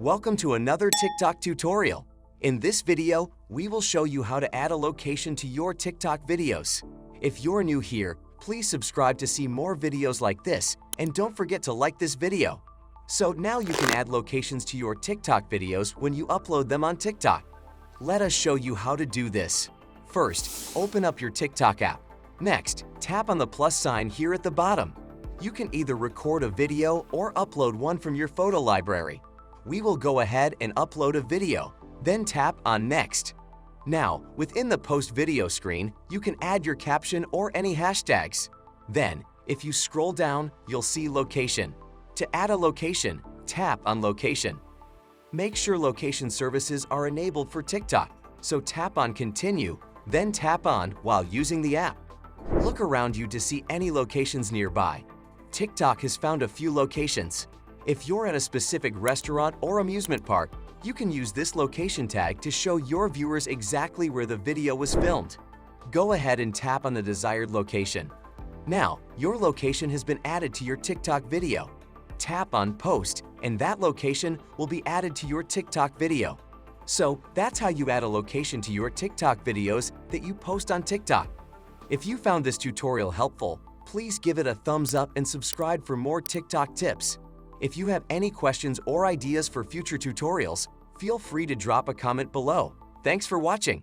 Welcome to another TikTok tutorial. In this video, we will show you how to add a location to your TikTok videos. If you're new here, please subscribe to see more videos like this, and don't forget to like this video. So now you can add locations to your TikTok videos when you upload them on TikTok. Let us show you how to do this. First, open up your TikTok app. Next, tap on the plus sign here at the bottom. You can either record a video or upload one from your photo library. We will go ahead and upload a video, then tap on Next. Now, within the Post Video screen, you can add your caption or any hashtags. Then, if you scroll down, you'll see Location. To add a location, tap on Location. Make sure location services are enabled for TikTok, so tap on Continue, then tap on While using the app. Look around you to see any locations nearby. TikTok has found a few locations. If you're at a specific restaurant or amusement park, you can use this location tag to show your viewers exactly where the video was filmed. Go ahead and tap on the desired location. Now, your location has been added to your TikTok video. Tap on Post, and that location will be added to your TikTok video. So that's how you add a location to your TikTok videos that you post on TikTok. If you found this tutorial helpful, please give it a thumbs up and subscribe for more TikTok tips. If you have any questions or ideas for future tutorials, feel free to drop a comment below. Thanks for watching.